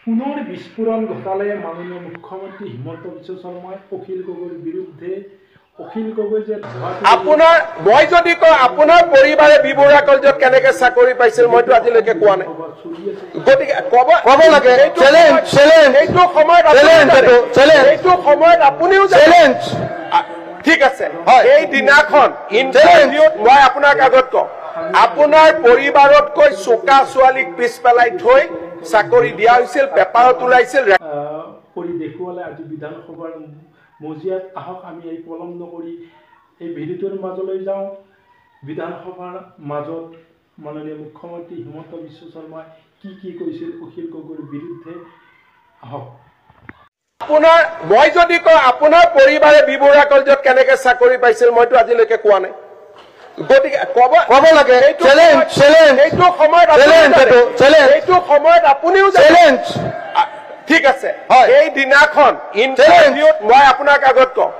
পুনৰ বিস্ফোৰণ ঘটালে মাননীয় মুখ্যমন্ত্ৰী হিমন্ত বিশ্ব শৰ্মায় অখিল গগৈৰ বিৰুদ্ধে অখিল গগৈ যে আপোনাৰ মই যদি কওঁ আপোনাৰ পৰিবাৰে বিবৰা কলেজত কেনেকৈ চাকৰি পাইছিল মইতো আজিলৈকে কোৱা নাই গতিকে ক'ব লাগে এইটো সময়ত আপুনিও চ্যালেঞ্জ ঠিক আছে এই দিনাখন ইণ্টাৰভিউত মই আপোনাক আগত কওঁ আপোনাৰ পৰিবাৰতকৈ চোকা ছোৱালীক পিছ পেলাই থৈ চাকৰি দিয়া হৈছিল পেপাৰত ওলাইছিল কৰি দেখুৱালে আজি বিধানসভাৰ মজিয়াত আহক আমি এই পলম নকৰি এই ভিডিঅ'টোৰ মাজলৈ যাওঁ বিধানসভাৰ মাজত মাননীয় মুখ্যমন্ত্ৰী হিমন্ত বিশ্ব শৰ্মাই কি কৈছিল অখিল গগৈৰ বিৰুদ্ধে আহক আপোনাৰ মই যদি কওঁ আপোনাৰ পৰিবাৰে বিবৰা কলেজত কেনেকৈ চাকৰি পাইছিল মইতো আজিলৈকে কোৱা নাই গতিকে ক'ব লাগে এইটো সময়ত আপুনিও চ্যালেঞ্জ ঠিক আছে এই দিনাখন ইণ্টাৰভিউত মই আপোনাক আগত কওঁ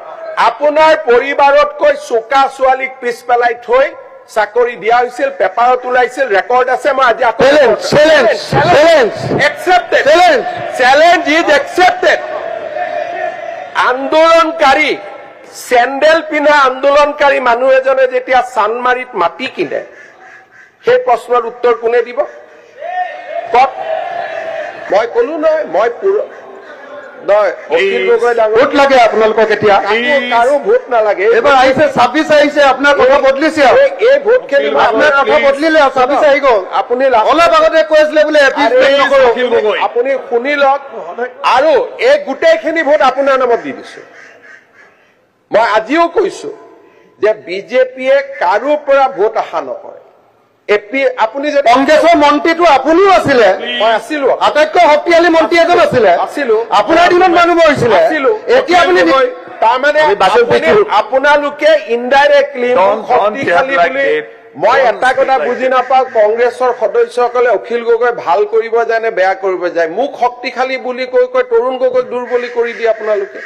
আপোনাৰ পৰিবাৰতকৈ চোকা ছোৱালীক পিছ পেলাই থৈ চাকৰি দিয়া হৈছিল পেপাৰত ওলাইছিল ৰেকৰ্ড আছে মই আজি চ্যালেঞ্জ ইজ একচেপ্টেড আন্দোলনকাৰী চেণ্ডেল পিন্ধা আন্দোলনকাৰী মানুহ এজনে যেতিয়া চানমাৰীত মাটি কিনে সেই প্ৰশ্নৰ উত্তৰ কোনে দিব কওক মই কলো নহয় মই অখিল গগৈ ভোট লাগে আপোনালোকক এতিয়া কাৰো ভোট নালাগে এবাৰ আহিছে 26 আহিছে আপোনাৰ কথা বদলিছে এই ভোট খেলিব আপোনাৰ কথা বদলিলে 26 আহি গ'ল আপুনি অলপ আগতে কৈছিলে বোলে আপুনি শুনি লওক আৰু এই গোটেইখিনি ভোট আপোনাৰ নামত দি দিছো মই আজিও কৈছো যে বিজেপিয়ে কাৰো পৰা ভোট আশা নকৰে আপুনি যে কংগ্ৰেছৰ মন্ত্ৰীটো আপুনিও আছিলে মই আছিলো আটাইতকৈ শক্তিশালী মন্ত্ৰী এজন আছিলে আছিলো আপোনাৰ দিনত মানুহ মৰিছিলে এতিয়া আপুনি তাৰমানে আপোনালোকে ইনডাইৰেক্টলি শক্তিশালী বুলি মই এটা কথা বুজি নাপাওঁ কংগ্ৰেছৰ সদস্যসকলে অখিল গগৈ ভাল কৰিব যায় নে বেয়া কৰিব যায় মোক শক্তিশালী বুলি কৈ তৰুণ গগৈক দুৰ্বলী কৰি দিয়ে আপোনালোকে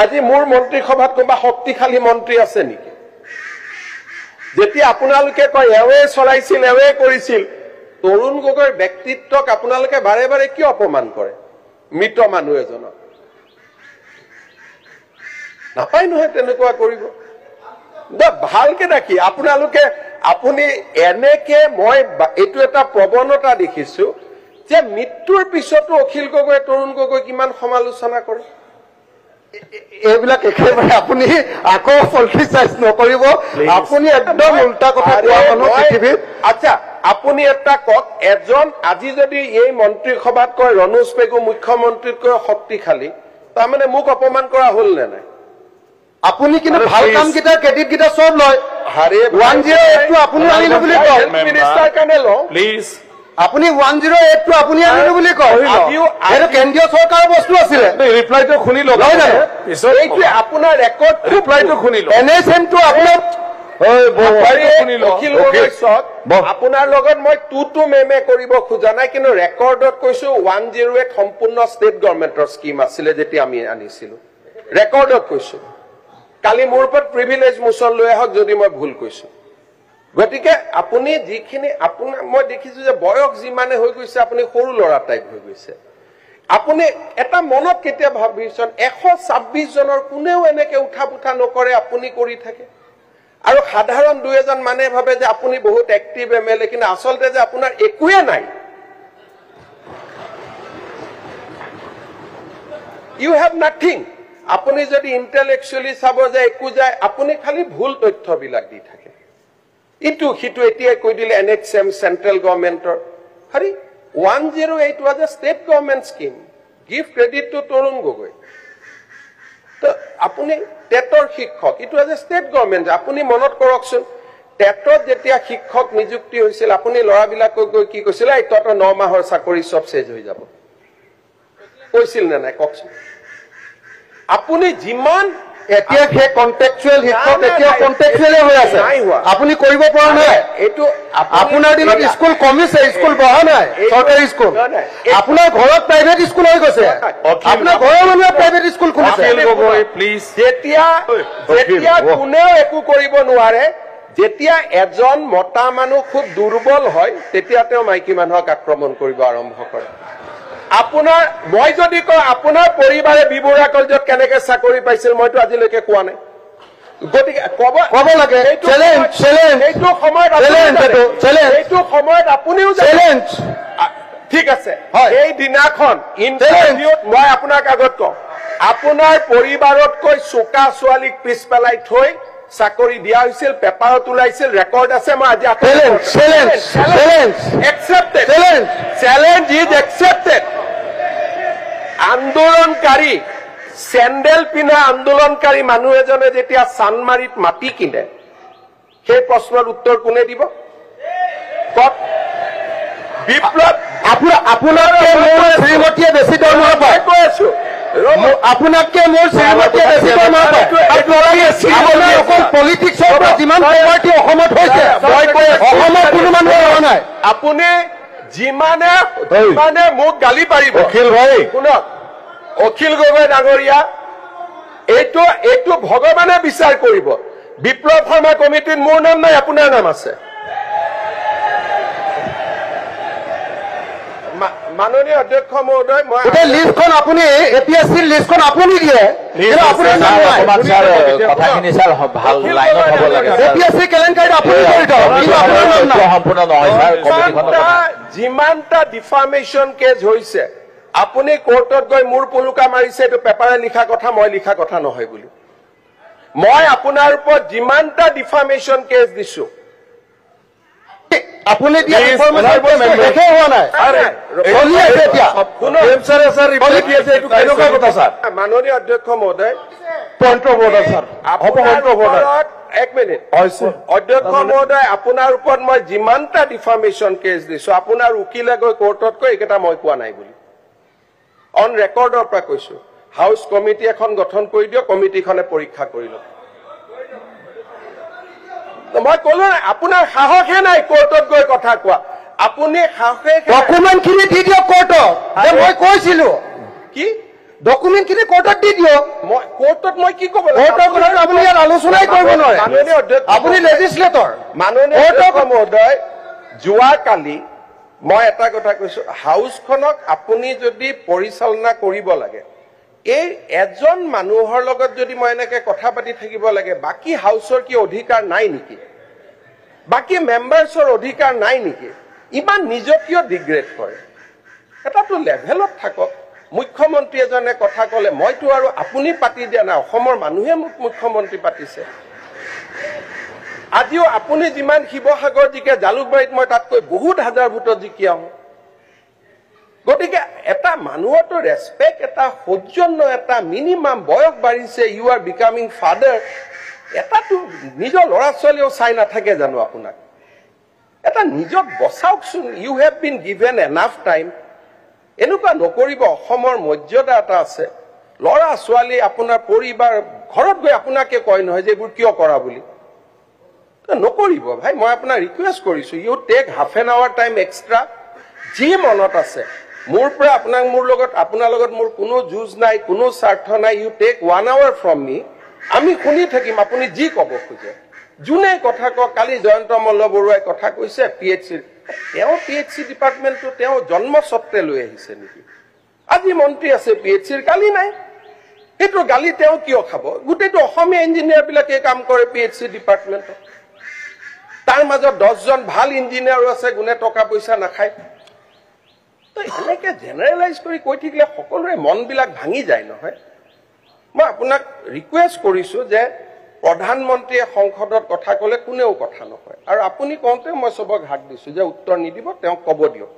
আজি মোৰ মন্ত্ৰীসভাত কোনোবা শক্তিশালী মন্ত্ৰী আছে নেকি যেতিয়া আপোনালোকে কয় এৱে চলাইছিল এৱে কৰিছিল তৰুণ গগৈৰ ব্যক্তিত্বক আপোনালোকে বাৰে বাৰে কিয় অপমান কৰে মৃত মানুহ এজনক নাপায় নহয় তেনেকুৱা কৰিব ভালকে দেখি আপুনি এনেকে মই এইটো এটা প্ৰৱণতা দেখিছো যে মৃত্যুৰ পিছতো অখিল গগৈ তৰুণ গগৈ কিমান সমালোচনা কৰে এইবিলাক একেবাৰে আপুনি আকৌ পলিটিচাইজ নকৰিব আপুনি একদম উল্টা কথা কোৱা মানুহ পৃথিৱীত আচ্ছা আপুনি এটা কওক এজন আজি যদি এই মন্ত্ৰীসভাত কয় ৰনোজ পেগু মুখ্যমন্ত্ৰীতকৈ শক্তিশালী তাৰমানে মোক অপমান কৰা হ'ল নে নাই আপুনি কিন্তু ভাল কামকেইটা ক্ৰেডিট কেইটা চব লয় 108টো আপুনি আনিলো বুলি কয় মিনিষ্টাৰ কাৰণে লওঁ প্লিজ আপুনি 108টো আপুনি আনিলো বুলি কয় এইটো কেন্দ্ৰীয় চৰকাৰৰ বস্তু আছিলে ৰিপ্লাইটো শুনি লওক এইটো আপোনাৰ ৰেকৰ্ড ৰিপ্লাইটো শুনি লওক এনএছএমটো আপোনাৰ আপোনাৰ লগত মই টু মেমে কৰিব খোজা নাই কিন্তু ৰেকৰ্ডত কৈছো 108 সম্পূৰ্ণ ষ্টেট গভৰ্ণমেণ্টৰ স্কিম আছিলে যেতিয়া আমি আনিছিলো ৰেকৰ্ডত কৈছো কালি মোৰ ওপৰত প্ৰিভিলেজ মোচন লৈ আহক যদি মই ভুল কৈছো গতিকে আপুনি যিখিনি আপোনাৰ মই দেখিছো যে বয়স যিমানে হৈ গৈছে আপুনি সৰু ল'ৰা টাইপ হৈ গৈছে আপুনি এটা মনত কেতিয়া ভাবিছন 126 জনৰ কোনেও এনেকে উঠা পুঠা নকৰে আপুনি কৰি থাকে আৰু সাধাৰণ দুই এজন মানে ভাবে যে আপুনি বহুত এক্টিভ এমএলএ কিন্তু আসলতে যে আপোনাৰ একোৱে নাই ইউ হ্যাভ নাথিং আপুনি যদি ইন্টেলেকচুয়ালি চাব যে একো যায় আপুনি খালি ভুল তথ্যবিলাক দি থাকে ইটো হিটো এতিয়া কৈ দিলে এনএক্সএম সেন্ট্রাল গভৰ্নমেন্টৰ হৰি 108 was a state government scheme give credit to Tarun Gogoi তো আপুনি টেটৰ শিক্ষক ইটো was a state government আপুনি মনত কৰকচোন টেটত যেতিয়া শিক্ষক নিযুক্তি হৈছিল আপুনি লৰাবিলাকক গৈ কি কৈছিল এই তত 9 মাহৰ চাকৰি সব শেষ হৈ যাব কৈছিল না নাই ককচোন আপুনি যিমান এতিয়া হে কন্টেক্সুয়াল শিক্ষক এতিয়া কন্টেক্সুয়ালে হৈ আছে আপুনি কৰিব পৰা নাই এটো আপোনাৰ দিনত স্কুল কমিছে স্কুল বহা নাই চৰকাৰী স্কুল আপোনাৰ ঘৰত প্ৰাইভেট স্কুল হৈ গৈছে আপোনাৰ ঘৰৰ মানুহে প্ৰাইভেট স্কুল খুলিছে প্লিজ যেতিয়া কোনেও একো কৰিব নোৱাৰে যেতিয়া এজন মতা মানুহ খুব দুৰ্বল হয় তেতিয়া তেওঁ মাইকী মানুহক আক্ৰমণ কৰিব আৰম্ভ কৰে আপোনাৰ মই যদি কওঁ আপোনাৰ পৰিবাৰে বিবৰা কলেজত কেনেকৈ চাকৰি পাইছিল মইতো আজিলৈকে কোৱা নাই গতিকে ক'ব লাগে এইটো সময়ত আপুনিও ঠিক আছে এই দিনাখন ইণ্টাৰভিউত মই আপোনাক আগত কওঁ আপোনাৰ পৰিবাৰতকৈ চোকা ছোৱালীক পিছ পেলাই থৈ চাকৰি দিয়া হৈছিল পেপাৰত ওলাইছিল ৰেকৰ্ড আছে মই আজি আন্দোলনকাৰী চেণ্ডেল পিন্ধা আন্দোলনকাৰী মানুহ এজনে যেতিয়া চানমাৰীত মাটি কিনে সেই প্ৰশ্নৰ উত্তৰ কোনে দিব বিপ্লৱ আপোনাতকে মোৰ শ্ৰীমতীয়ে বেছি দৰমহা পায় কৈ আছো আপোনাতকে মোৰ শ্ৰীমতীয়ে বেছি দৰমহা পায় আপোনাৰ অকল পলিটিক্সৰ পৰা যিমান পাৰ্টি অসমত হৈছে অসমত কোনো মানুহ হোৱা নাই আপুনি যিমানে মোক গালি পাৰিব অখিল ভাই শুনক অখিল গগৈ ডাঙৰীয়া এইটো ভগৱানে বিচাৰ কৰিব বিপ্লৱ শৰ্মা কমিটিত মোৰ নাম নাই আপোনাৰ নাম আছে মাননীয় অধ্যক্ষ মহোদয় মই লিষ্টখন আপুনি এপিএছচিৰ লিষ্টখন আপুনি দিয়ে আপোনাৰ নাম নাই কথাখিনি স্যাৰ ভাল লাইনত হ'ব লাগে এপিএছচি কেলেংকাৰীত আপুনি জড়িত আপোনাৰ নাম নাই সম্পূৰ্ণ নহয় স্যাৰ যিমানটা ডিফামেশ্যন কেছ হৈছে আপুনি কোৰ্টত গৈ মোৰ পুলুকা মাৰিছে এইটো পেপাৰে লিখা কথা মই লিখা কথা নহয় বুলি মই আপোনাৰ ওপৰত যিমানটা ডিফামেশ্যন কেছ দিছো আপুনি দিয়া ইনফৰমেশ্যন দেখে হোৱা নাই চলি আছে এতিয়া কেনেকুৱা কথা স্যাৰ মাননীয় অধ্যক্ষ মহোদয় পইণ্ট অফ অৰ্ডাৰ স্যাৰ এক মিনিট অধ্যক্ষ মহোদয় আপোনাৰ ওপৰত মই যিমানটা ডিফামেশ্যন কেছ দিছো আপোনাৰ উকিলে গৈ কোৰ্টত কৈ এইকেইটা মই কোৱা নাই বুলি অন ৰেকৰ্ডৰ পৰা কৈছো হাউচ কমিটি এখন গঠন কৰি দিয়ক কমিটিখনে পৰীক্ষা কৰি লওক মই কলো আপোনাৰ সাহসে নাই কোৰ্টত গৈ কথা কোৱা আপুনি সাহসে ডকুমেণ্টখিনি দি দিয়ক কোৰ্টত মই কৈছিলো কি ডকুমেণ্টখিনি কোৰ্টত দি দিয়ক মই কোৰ্টত মই কি ক'ব লাগে আপুনি ইয়াত আলোচনাই কৰিব নোৱাৰে মাননীয় অধ্যক্ষ আপুনি লেজিছলেটৰ মাননীয় অধ্যক্ষ মহোদয় যোৱাকালি মই এটা কথা কৈছো হাউচখনক আপুনি যদি পৰিচালনা কৰিব লাগে এই এজন মানুহৰ লগত যদি মই এনেকে কথা পাতি থাকিব লাগে বাকি হাউচৰ কি অধিকাৰ নাই নেকি বাকি মেম্বাৰ্ছৰ অধিকাৰ নাই নেকি ইমান নিজক কিয় ডিগ্ৰেড কৰে এটাতো লেভেলত থাকক মুখ্যমন্ত্ৰী এজনে কথা ক'লে মইতো আৰু আপুনি পাতি দিয়া নাই অসমৰ মানুহে মোক মুখ্যমন্ত্ৰী পাতিছে আজিও আপুনি যিমান শিৱসাগৰ জিকে জালুকবাৰীত মই তাতকৈ বহুত হাজাৰ ভোটত জিকি আহোঁ গতিকে এটা মানুহৰতো ৰেছপেক্ট এটা সৌজন্য এটা মিনিমাম বয়স বাঢ়িছে ইউ আৰ বিকামিং ফাদাৰ এটাতো নিজৰ ল'ৰা ছোৱালীও চাই নাথাকে জানো আপোনাক এটা নিজক বচাওকচোন you have been given enough time এনেকুৱা নকৰিব অসমৰ মৰ্যাদা এটা আছে ল'ৰা ছোৱালী আপোনাৰ পৰিবাৰ ঘৰত গৈ আপোনাকে কয় নহয় যে এইবোৰ কিয় কৰা বুলি নকৰিব ভাই মই আপোনাক ৰিকুৱেষ্ট কৰিছো you take half an hour time extra যি মনত আছে মোৰ পৰা আপোনাৰ লগত মোৰ কোনো যুঁজ নাই কোনো স্বাৰ্থ নাই ইউ টেক 1 আৱাৰ ফ্ৰম মি আমি শুনি থাকিম আপুনি যি ক'ব খোজে যোনে কথা কওক কালি জয়ন্ত মল্ল বৰুৱাই কথা কৈছে পিএইচচি তেওঁ পিএইচচি ডিপাৰ্টমেণ্টটো তেওঁ জন্মস্বত্ৰে লৈ আহিছে নেকি আজি মন্ত্ৰী আছে পিএইচচিৰ গালি নাই সেইটো গালি তেওঁ কিয় খাব গোটেইটো অসমীয়া ইঞ্জিনিয়াৰবিলাকে কাম কৰে পিএইচচি ডিপাৰ্টমেণ্টত তাৰ মাজত 10 জন ভাল ইঞ্জিনিয়াৰো আছে গুণে টকা পইচা নাখায় এনেকে জেনেৰেলাইজ কৰি কৈ থাকিলে সকলোৰে মনবিলাক ভাঙি যায় নহয় মই আপোনাক ৰিকুৱেষ্ট কৰিছো যে প্ৰধানমন্ত্ৰীয়ে সংসদত কথা ক'লে কোনেও কথা নকয় আৰু আপুনি কওঁতে মই সবক হাত দিছো যে উত্তৰ নিদিব তেওঁ ক'ব দিয়ক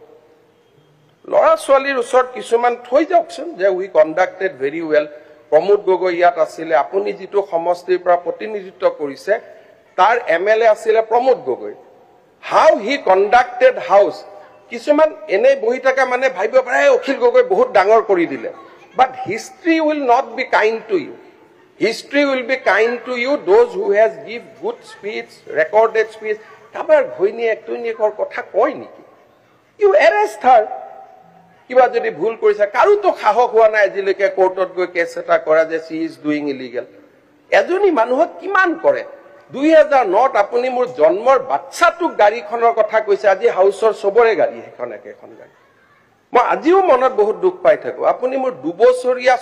ল'ৰা ছোৱালীৰ ওচৰত কিছুমান থৈ যাওকচোন যে we conducted very well Pramod Gogoi ইয়াত আছিলে আপুনি যিটো সমষ্টিৰ পৰা প্ৰতিনিধিত্ব কৰিছে তাৰ এমএলএ আছিলে Pramod Gogoi how he conducted house কিছুমান এনে বহি থকা মানে ভাবিব পাৰে অখিল গগৈ বহুত ডাঙৰ কৰি দিলে but history will not be kind to you history will be kind to you those who has give good speech recorded speech কাৰোবাৰ ঘৈণীয়েক তুনীয়েকৰ কথা কয় নেকি ইউ এৰেষ্ট হাৰ কিবা যদি ভুল কৰিছে কাৰোতো সাহস হোৱা নাই আজিলৈকে কোৰ্টত গৈ কেছ এটা কৰা যে চি ইজ ডুইং ইলিগেল এজনী মানুহক কিমান কৰে 2009ত আপুনি মোৰ জন্মৰ বাচ্চাটোক গাড়ীখনৰ কথা কৈছে, আজি হাউচৰ চবৰে গাড়ী, সেইখন একেখন গাড়ী। মই আজিও মনত বহুত দুখ পাই থাকো। আপুনি মোৰ 2 বছৰীয়া